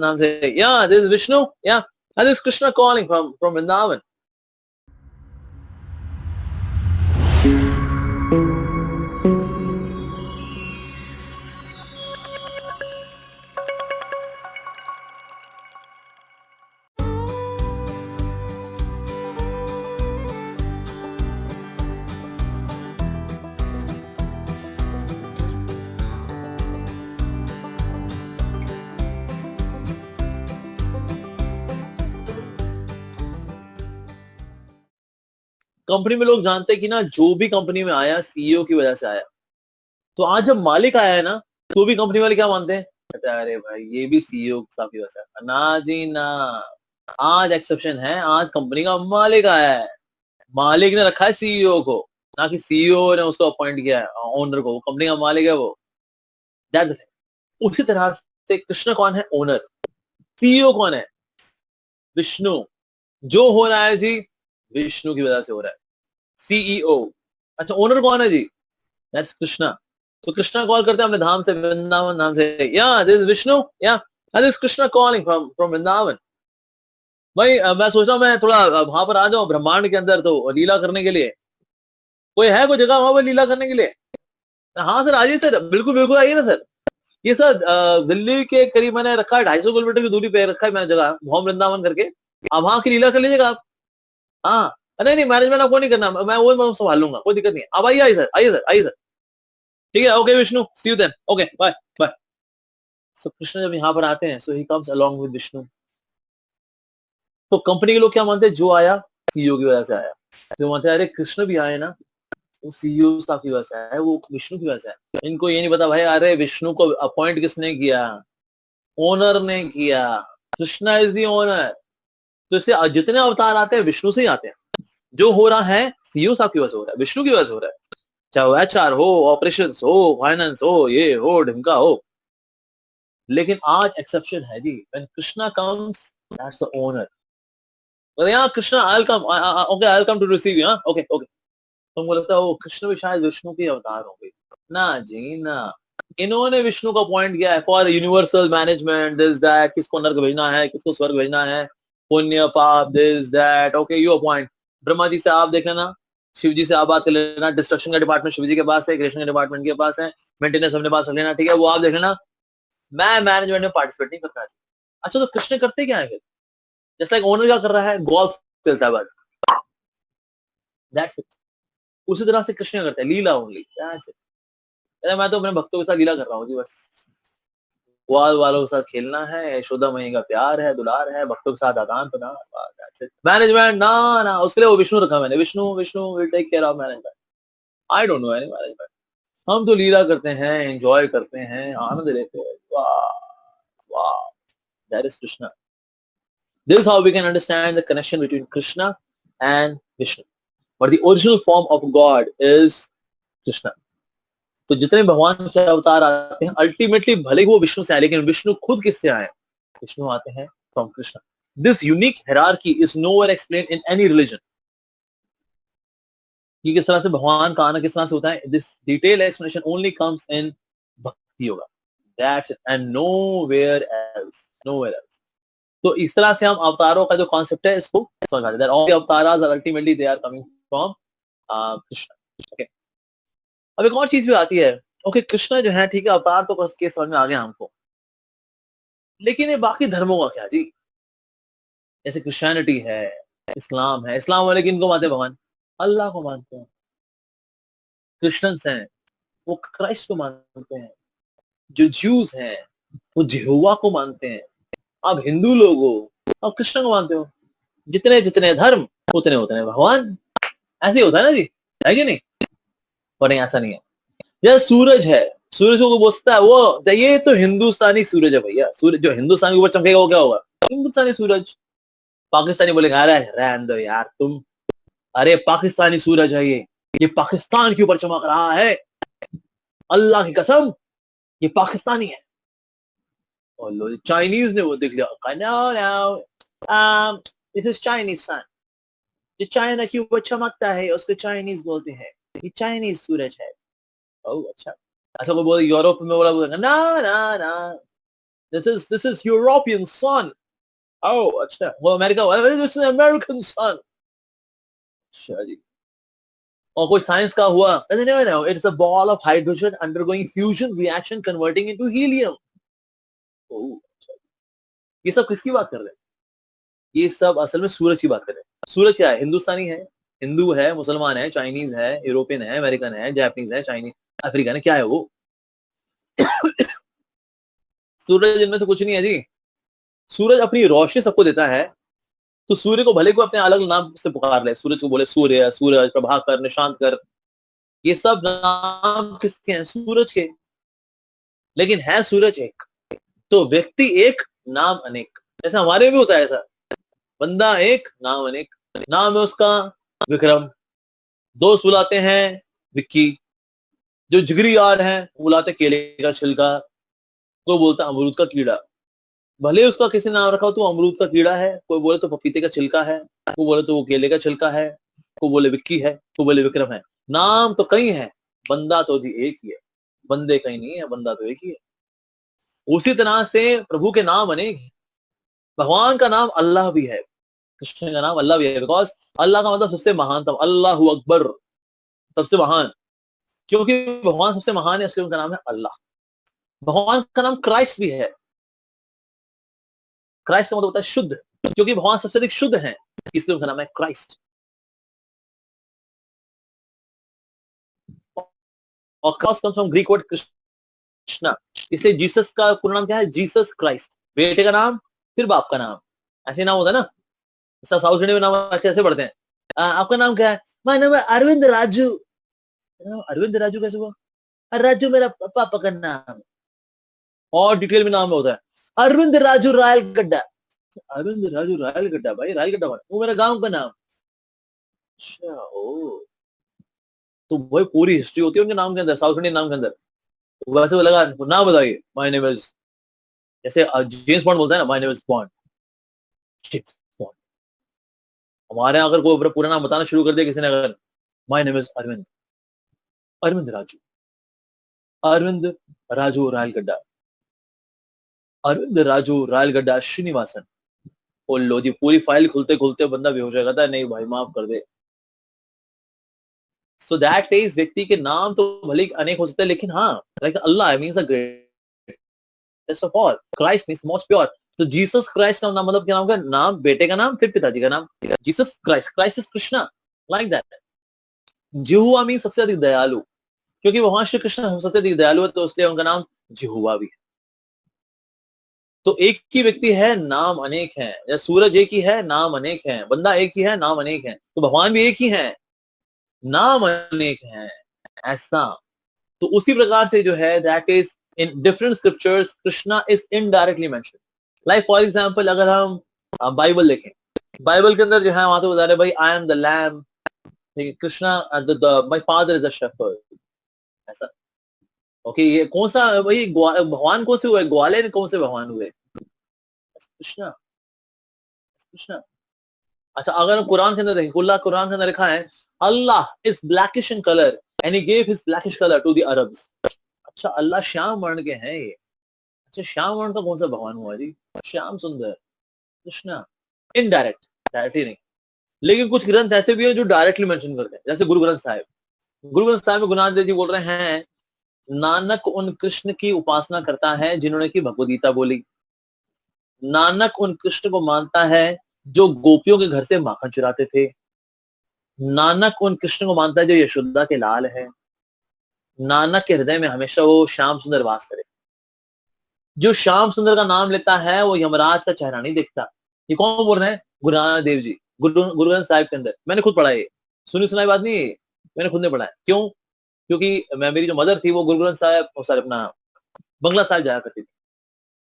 नाम से, yeah, this is Vishnu, yeah, and this is Krishna calling from Vrindavan. Company में लोग जानते हैं कि ना जो भी कंपनी में आया सीईओ की वजह से आया। तो आज जब मालिक आया है ना, तो भी कंपनी वाले क्या मानते हैं, कहते हैं अरे भाई ये भी सीईओ साहब की वजह से। ना जी ना, आज एक्सेप्शन है, आज कंपनी का मालिक आया है, मालिक ने रखा है सीईओ को, ना कि सीईओ ने उसको अपॉइंट किया है ओनर को, वो कंपनी का मालिक है वो। That's the thing. उसी तरह से कृष्ण कौन है, ओनर। सीईओ कौन है, विष्णु। जो हो रहा है जी विष्णु की वजह से हो रहा है, सीईओ। अच्छा ओनर कौन है जी, दैट्स कृष्णा। तो कृष्णा कॉल करते हैं अपने धाम से, वृंदावन नाम से, या दिस विष्णु, या this is Krishna calling from Vrindavan. भाई मैं सोच रहा हूँ मैं थोड़ा वहां पर आ जाऊं ब्रह्मांड के अंदर, तो लीला करने के लिए कोई है, कोई जगह वहां पर लीला करने के लिए। हाँ सर आइए सर, बिल्कुल बिल्कुल आइए ना सर। ये सर दिल्ली के करीब मैंने रखा है, 250 किलोमीटर की दूरी पे रखा है मैंने जगह, भौम वृंदावन करके। आप वहां की लीला कर लीजिएगा आप। हाँ नहीं नहीं, मैनेजमेंट आपको नहीं करना, मैं वो संभाल लूंगा, कोई दिक्कत नहीं है। आप आइए, आइए सर, आइए सर, आइए सर। ठीक है, okay Vishnu, see you then, okay bye bye. So Krishna जब यहाँ पर आते हैं, so he comes along with Vishnu. तो कंपनी के लोग क्या मानते हैं, जो आया सीईओ की वजह से आया। जो मानते हैं अरे कृष्ण भी आए ना, वो सीईओ साहब की वजह से आया है, वो विष्णु की वजह से आया। इनको ये नहीं पता भाई, अरे विष्णु को अपॉइंट किसने किया, ओनर ने किया। Krishna is the owner. तो इससे जितने अवतार आते हैं विष्णु से ही आते हैं। जो हो रहा है सीईओ साहब की वजह से हो रहा है, विष्णु की वजह से हो रहा है। चाहे वो एचआर हो, ऑपरेशंस हो, फाइनेंस हो, ये हो ढिमका हो। लेकिन आज एक्सेप्शन है जी, when Krishna comes that's the owner. yeah Krishna I come, okay I come to receive you, okay okay. तो मुझे लगता है वो कृष्ण भी शायद विष्णु के अवतार होंगे। ना जी ना, इन्होंने विष्णु को अपॉइंट किया है for universal management, this that, किसको नर्क भेजना है, किसको स्वर्ग भेजना है, पुण्य पाप, this that, okay you appoint. Brahma ji से आप देख लेना, शिव जी से आप बात कर लेना, डिस्ट्रक्शन का डिपार्टमेंट शिव जी के पास है, क्रिएशन के डिपार्टमेंट के पास है, मेंटेनेंस अपने पास रख लेना, ठीक है, वो आप देख लेना। मैं मैनेजमेंट में पार्टिसिपेट नहीं करना। अच्छा तो कृष्ण करते क्या है फिर, जैसे लाइक ओनर क्या कर रहा है, गोल्फ खेलता है बस, दैट्स इट। उसी तरह से कृष्ण करते हैं लीला ओनली, दैट्स इट। अरे मैं तो अपने भक्तों के साथ लीला कर रहा हूँ जी बस। ग्वाल वालों के साथ खेलना है, यशोदा मई का प्यार है, दुलार है, भक्तों के साथ आदान प्रदान, दैट्स इट। मैनेजमेंट ना ना, उसके लिए वो विष्णु रखा मैंने, Vishnu Vishnu will take care of management. I don't know any management. हम तो लीला करते हैं, एंजॉय करते हैं, आनंद लेते हैं। वाह वाह, that is Krishna. This is how we can understand the connection between Krishna and Vishnu. But the original form of God is Krishna. तो जितने भगवान के अवतार आते हैं अल्टीमेटली भले ही वो विष्णु से आए, लेकिन विष्णु खुद किससे आए, विष्णु आते हैं from Krishna. This unique hierarchy is nowhere explained in any religion. कि किस तरह से भगवान का आना किस तरह से होता है, this detail explanation only comes in bhakti yoga, that's it, and nowhere else, nowhere else. तो इस तरह से हम अवतारों का जो कॉन्सेप्ट है इसको समझ पाते हैं। All the avatars are ultimately they are coming from Krishna. Okay, अब एक और चीज भी आती है। ओके कृष्ण जो है, ठीक है, अवतार तो बस के समझ में आ गया हमको, लेकिन ये बाकी धर्मों का क्या जी, जैसे क्रिश्चियनिटी है, इस्लाम है। इस्लाम वाले किनको मानते हैं भगवान, अल्लाह को मानते हैं। क्रिश्चियंस हैं वो क्राइस्ट को मानते हैं। जो ज्यूज हैं वो यहोवा को मानते हैं। आप हिंदू लोग हो, आप कृष्ण को मानते हो। जितने जितने धर्म उतने उतने भगवान, ऐसे ही होता है ना जी, है कि नहीं। पर नहीं, ऐसा नहीं है। जैसे सूरज है, सूरज को बोलता है वो, ये तो हिंदुस्तानी सूरज है भैया। सूरज जो हिंदुस्तान के ऊपर चमकेगा वो क्या होगा, हिंदुस्तानी सूरज। पाकिस्तानी बोलेंगे अरे रहने दो यार तुम, अरे पाकिस्तानी सूरज है ये पाकिस्तान के ऊपर चमक रहा है, अल्लाह की कसम ये पाकिस्तानी है। और लो चाइनीज ने वो देख लिया, no no this is Chinese son, जो चाइना के ऊपर चमकता है उसको चाइनीज बोलते हैं, ये चाइनीज सूरज है। ओह अच्छा। अच्छा कोई बोले यूरोप में बोला, बोलेगा ना ना ना, this is European sun. Oh, अच्छा, वो अमेरिका वाला, this is American sun. अच्छा जी। और कोई साइंस का हुआ, no, it's a ball of hydrogen undergoing fusion reaction converting into helium. ओह, अच्छा। ये सब किसकी बात कर रहे हैं? ये सब असल में सूरज की बात कर रहे हैं। सूरज क्या है? हिंदुस्तानी है, हिंदू है, मुसलमान है, चाइनीज है, यूरोपियन है, अमेरिकन है, जापानीज है, चाइनीज, अफ्रीकन है, क्या है वो? सूरज इनमें से कुछ नहीं है जी। सूरज अपनी रोशनी सबको देता है, तो सूर्य को भले को अपने अलग नाम से पुकार ले, सूरज को बोले सूर्य, सूरज, प्रभाकर, निशांत कर, ये सब नाम किसके हैं? सूरज के। लेकिन है सूरज एक, तो व्यक्ति एक, नाम अनेक। जैसे हमारे भी होता है ऐसा, बंदा एक, नाम अनेक। नाम है उसका विक्रम, दोस्त बुलाते हैं विक्की, जो जिगरी यार हैं वो बुलाते केले का छिलका, कोई बोलता अमरूद का कीड़ा। भले उसका किसी नाम रखा हो तो अमरूद का कीड़ा है, कोई बोले तो पपीते का छिलका है, कोई बोले तो वो केले का छिलका है, कोई बोले विक्की है, कोई बोले विक्रम है। नाम तो कई है, बंदा तो जी एक ही है। बंदे कहीं नहीं है, बंदा तो एक ही है। उसी तरह से प्रभु के नाम अनेक हैं। भगवान का नाम अल्लाह भी है, कृष्ण का नाम अल्लाह भी है, बिकॉज अल्लाह का मतलब सबसे महानतम, अल्लाहु अकबर, सबसे महान। क्योंकि भगवान सबसे महान है इसलिए उनका नाम है अल्लाह। भगवान का नाम क्राइस्ट भी है। क्राइस्ट का मतलब होता है शुद्ध, क्योंकि भगवान सबसे अधिक शुद्ध हैं, इसलिए उनका नाम है क्राइस्ट। और cross comes from Greek word Krishna, इसलिए जीसस का पूरा नाम क्या है? Jesus Christ. बेटे का नाम फिर बाप का नाम, ऐसे नाम होता है ना। साउथ इंडिया में नाम कैसे पढ़ते हैं? आपका नाम क्या है? माय नेम है अरविंद राजू। अरविंद राजू कैसे हुआ? राजू मेरा पापा का नाम। और डिटेल में नाम होता है अरविंद राजू रायल गड्ढा। अरविंद राजू रायल गड्ढा, भाई रायल गड्ढा वो मेरा गांव का नाम। अच्छा, ओ, तो वही पूरी हिस्ट्री होती है उनके नाम के अंदर, साउथ इंडियन नाम के अंदर। वैसे वो लगा नाम बताइए, माय नेम इज, जैसे जेम्स बॉन्ड बोलता है ना, my name is bond, James bond. हमारे यहाँ अगर कोई पूरा नाम बताना शुरू कर दिया किसी ने, अगर my name is Arvind, Arvind Raju, Arvind Raju Rayalagadda, Arvind Raju Rayalagadda Srinivasan, और लो जी पूरी फाइल खुलते खुलते बंदा बेहोश हो जाता है, नहीं भाई माफ कर दे। सो दैट इज व्यक्ति के नाम तो भले अनेक हो सकते हैं, लेकिन हाँ, like Allah means a greatest of all, Christ means most pure. तो जीसस क्राइस्ट का नाम मतलब क्या नाम का नाम, बेटे का नाम फिर पिताजी का नाम, Jesus Christ, Christ is Krishna, like that. Jehovah means सबसे अधिक दयालु, क्योंकि भगवान श्री कृष्ण सबसे अधिक दयालु है, तो इसलिए उनका नाम यहोवा भी है। तो एक ही व्यक्ति है, नाम अनेक हैं। या सूरज एक ही है, नाम अनेक हैं। बंदा एक ही है, नाम अनेक हैं। तो भगवान भी एक ही है, नाम अनेक हैं, ऐसा। तो उसी प्रकार से जो है, that is in different scriptures Krishna is indirectly mention. Like for example, अगर हम बाइबल देखें, बाइबल के अंदर जो है वहां तो बता रहे भाई I am the lamb, Krishna my father is the shepherd, ऐसा। ओके, ये कौन सा भाई भगवान कौन से हुए? ग्वाले कौन से भगवान हुए? कृष्णा, कृष्णा। अच्छा, अगर हम कुरान के अंदर देखें, कुरान के अंदर लिखा है Allah is blackish in colour and he gave his blackish colour to the Arabs. अच्छा, अल्लाह श्याम वर्ण के हैं ये। अच्छा, श्याम वर्ण का कौन सा भगवान हुआ जी? श्याम सुंदर, कृष्णा। इनडायरेक्ट, डायरेक्टली नहीं। लेकिन कुछ ग्रंथ ऐसे भी हैं जो डायरेक्टली मेंशन करते हैं, जैसे गुरु ग्रंथ साहिब। गुरु ग्रंथ साहिब में गुरु नानक देव जी बोल रहे हैं, नानक उन कृष्ण की उपासना करता है जिन्होंने की भगवद गीता बोली। नानक उन कृष्ण को मानता है जो गोपियों के घर से माखन चुराते थे। नानक उन कृष्ण को मानता है जो यशोदा के लाल है। नानक के हृदय में हमेशा वो श्याम सुंदर वास करे। जो श्याम सुंदर का नाम लेता है वो यमराज का चेहरा नहीं देखता। ये कौन बोल रहे हैं? गुरु नानक देव जी, गुरु ग्रंथ साहिब के अंदर। मैंने खुद पढ़ा है, सुनी सुनाई बात नहीं है, मैंने खुद ने पढ़ा है। क्यों? क्योंकि मेरी जो मदर थी वो गुरु ग्रंथ साहिब, सॉरी अपना बंगला साहिब जाया करती थी।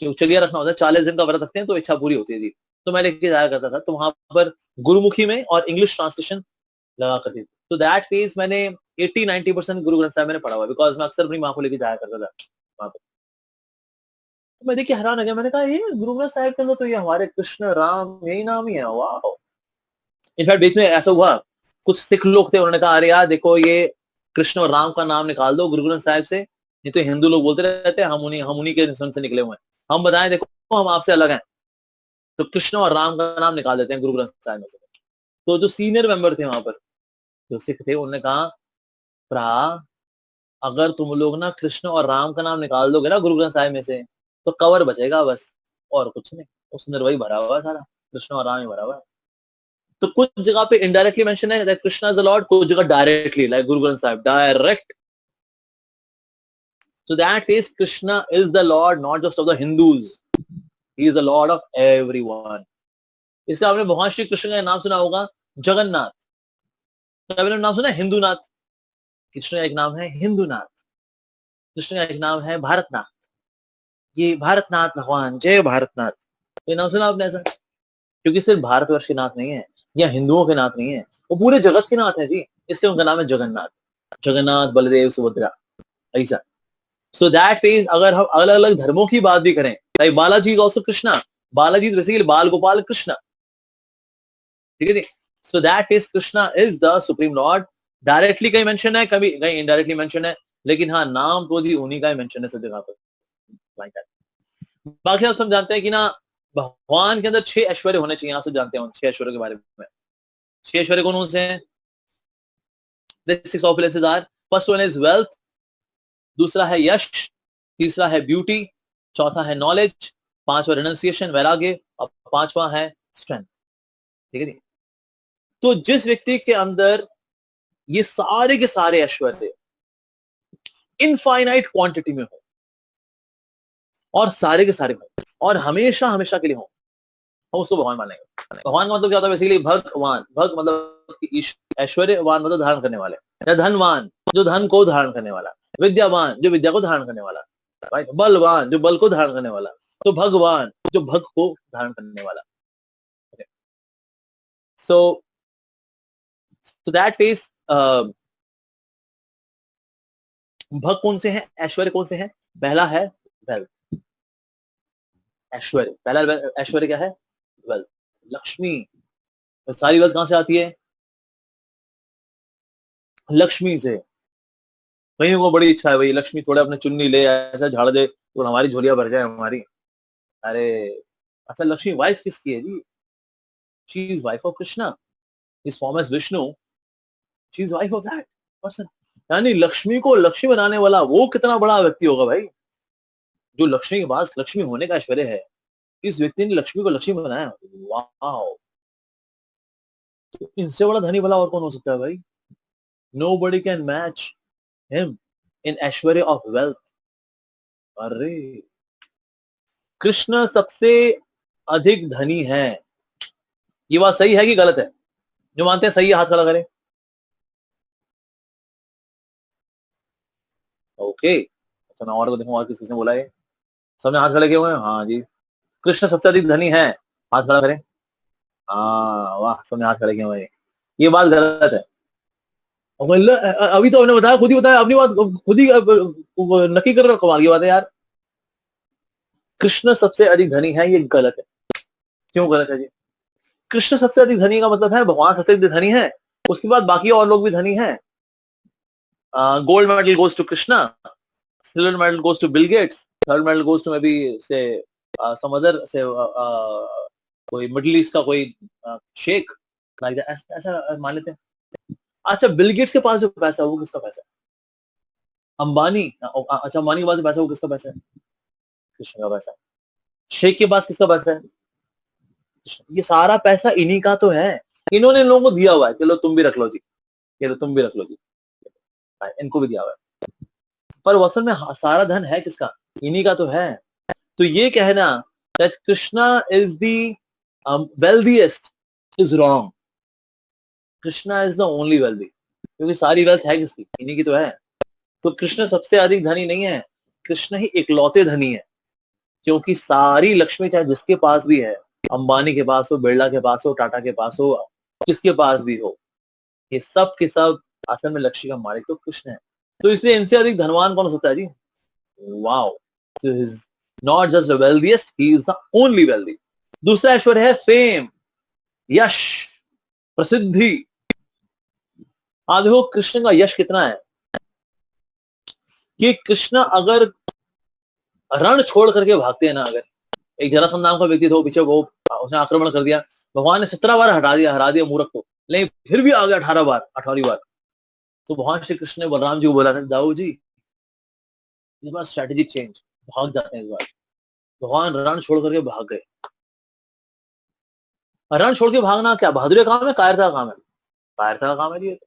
क्यों? चलिया रखना होता है, 40 दिन का व्रत रखते हैं तो इच्छा पूरी होती है जी। तो मैं लेके जाया करता था, तो वहां पर गुरुमुखी में और इंग्लिश ट्रांसलेशन लगा करती थी। तो दैट फेज मैंने 80-90% गुरु ग्रंथ साहिब मैंने पढ़ा हुआ, बिकॉज मैं अक्सर अपनी माँ को लेके जाया करता था वहां पर। तो मैं देखिए हैरान हो गया, मैंने कहा ये गुरु ग्रंथ साहिब के अंदर तो ये हमारे कृष्ण राम यही नाम ही है, वाह। इनफैक्ट बीच में ऐसा हुआ, कुछ सिख लोग थे, उन्होंने कहा अरे यार देखो ये कृष्ण और राम का नाम निकाल दो गुरु ग्रंथ साहिब से, नहीं तो हिंदू लोग बोलते रहते हैं हम उन्हीं के सन से निकले हुए हैं। हम बताएं देखो हम आपसे अलग हैं, तो कृष्ण और राम का नाम निकाल देते हैं गुरु ग्रंथ साहिब में से। तो जो सीनियर मेंबर थे वहां पर, जो सिख थे, उन्होंने कहा भ्रा अगर तुम लोग ना कृष्ण और राम का नाम निकाल दोगे ना गुरु ग्रंथ साहिब में से, तो कवर बचेगा बस, और कुछ नहीं। उसके अंदर वही भरा हुआ है सारा, कृष्ण और राम ही भरा हुआ है। तो कुछ जगह पे इनडायरेक्टली मेंशन है that Krishna is the Lord, कुछ जगह directly like Guru Granth Sahib direct. So that is Krishna is the Lord not just of the Hindus, he is the Lord of everyone. इससे आपने भगवान श्री कृष्ण का नाम सुना होगा जगन्नाथ, आपने नाम सुना हिंदूनाथ। कृष्ण का एक नाम है हिंदूनाथ, कृष्ण का एक नाम है भारतनाथ, ये भारतनाथ भगवान जय भारतनाथ, ये नाम सुना आपने ऐसा? क्योंकि सिर्फ भारतवर्ष के नाथ नहीं है या हिंदुओं के नाथ नहीं है, वो पूरे जगत के नाथ है जी, इसलिए उनका नाम है जगन्नाथ। जगन्नाथ बलदेव सुभद्रा ऐसा। सो दैट मीन्स अगर हम अलग अलग धर्मों की बात भी करें, like Balaji is also Krishna, Balaji is basically Bal Gopal Krishna, ठीक है जी। So that is Krishna is the supreme lord. Directly कहीं मेंशन है, कभी कहीं इनडायरेक्टली मेंशन है, लेकिन हाँ नाम तो जी उन्हीं का ही मेंशन है सब जगह पर, लाइक दैट। बाकी आप सब जानते हैं कि ना भगवान के अंदर 6 ऐश्वर्य होने चाहिए, आप सब जानते हैं उन 6 ऐश्वर्य के बारे में। 6 ऐश्वर्य कौन से हैं? The 6 opulences are, first one is wealth, दूसरा है यश, तीसरा है ब्यूटी, चौथा है नॉलेज, पांचवा रिनंसिएशन वैराग्य, और पांचवा है स्ट्रेंथ, ठीक है जी। तो जिस व्यक्ति के अंदर ये सारे के सारे ऐश्वर्य इनफाइनाइट क्वांटिटी में हो और सारे के सारे हो और हमेशा हमेशा के लिए हो, हम उसको भगवान मानेंगे। भगवान का मतलब क्या होता है? बेसिकली भगवान, भग मतलब ऐश्वर्यवान मतलब धारण करने वाले, या धनवान जो धन को धारण करने वाला, विद्यावान जो विद्या को धारण करने वाला, राइट, बलवान जो बल को धारण करने वाला, तो भगवान जो भग को धारण करने वाला। सो दैट इज भग कौन से हैं, ऐश्वर्य कौन से हैं? पहला है वेल्थ, ऐश्वर्य, पहला ऐश्वर्य क्या है? वेल्थ, लक्ष्मी। तो सारी वेल्थ कहां से आती है? लक्ष्मी से। कहीं को बड़ी इच्छा है भाई लक्ष्मी थोड़े अपने चुन्नी ले ऐसा झाड़ दे तो हमारी झोलियां भर जाए हमारी। अरे अच्छा, लक्ष्मी वाइफ किसकी है जी? She is wife of Krishna, his form as Vishnu, she is wife of that person. यानी लक्ष्मी को लक्ष्मी बनाने वाला वो कितना बड़ा व्यक्ति होगा भाई, जो लक्ष्मी के पास लक्ष्मी होने का ऐश्वर्य है, इस व्यक्ति ने लक्ष्मी को लक्ष्मी बनाया। वाह, तो इनसे बड़ा धनी भला और कौन हो सकता है भाई? Nobody can match him in Aishwarya of wealth. अरे कृष्ण सबसे अधिक धनी है, ये बात सही है कि गलत है? जो मानते हैं सही है हाथ खड़ा करें। ओके, अच्छा मैं और को देखूं और किसी ने बोला है? सबने हाथ खड़े किए हुए हैं, हाँ जी। कृष्ण सबसे अधिक धनी है, हाथ खड़ा करें। हाँ वाह, सबने हाथ खड़े किए हुए हैं। ये बात गलत है। अभी तो आपने बताया, खुद ही बताया अपनी बात, खुद ही नक्की कर रहे हो, कमाल की बात है यार। कृष्ण सबसे अधिक धनी है, ये गलत है। क्यों गलत है जी? कृष्ण सबसे अधिक धनी का मतलब है भगवान सबसे अधिक धनी है, उसके बाद बाकी और लोग भी धनी हैं। Gold medal goes to Krishna, silver medal goes to Bill Gates, third medal goes to maybe say some other से कोई मिडिल ईस्ट का कोई शेख, ऐसा मान लेते हैं। अच्छा, बिल गेट्स के पास जो पैसा है वो किसका पैसा है? अंबानी, अच्छा अंबानी के पास जो पैसा है वो किसका पैसा है? कृष्ण का पैसा है। शेख के पास किसका पैसा है? ये सारा पैसा इन्हीं का तो है, इन्होंने लोगों को दिया हुआ है, चलो तुम भी रख लो जी, चलो तुम भी रख लो जी, इनको भी दिया हुआ है। पर असल में सारा धन है किसका? इन्हीं का तो है। तो ये कहना that Krishna is the wealthiest is wrong. Krishna is the only wealthy, क्योंकि सारी वेल्थ है किसकी? इन्हीं की तो है। तो कृष्ण सबसे अधिक धनी नहीं है, कृष्ण ही इकलौते धनी है, क्योंकि सारी लक्ष्मी चाहे जिसके पास भी है, अंबानी के पास हो, बिरला के पास हो, टाटा के पास हो, किसके पास भी हो, ये सब के सब असल में लक्ष्मी का मालिक तो कृष्ण है। तो इसलिए इनसे अधिक धनवान कौन हो सकता है जी? Wow, so he's not just the wealthiest, he is the only wealthy। दूसरा ऐश्वर्य है फेम, यश, प्रसिद्धि। आज देखो कृष्ण का यश कितना है, कि कृष्ण अगर रण छोड़ करके भागते हैं ना, अगर एक जरासंध नाम का व्यक्ति था, वो पीछे वो उसने आक्रमण कर दिया, भगवान ने 17 बार हरा दिया मूर्ख को, लेकिन फिर भी आ गया 18 बार, 18वीं बार। तो भगवान श्री कृष्ण ने बलराम जी को बोला था, दाऊ जी इस बार स्ट्रेटेजिक चेंज, भाग जाते हैं इस बार। भगवान रण छोड़ करके भाग गए। रण छोड़ के भागना क्या बहादुरी का काम है, कायरता का काम है? कायरता का काम है ये।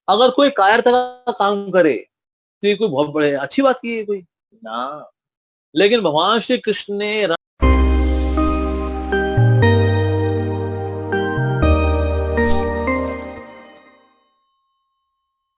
अगर कोई कायरता का काम करे तो ये कोई बहुत बड़े अच्छी बात की है कोई ना, लेकिन भगवान श्री कृष्ण ने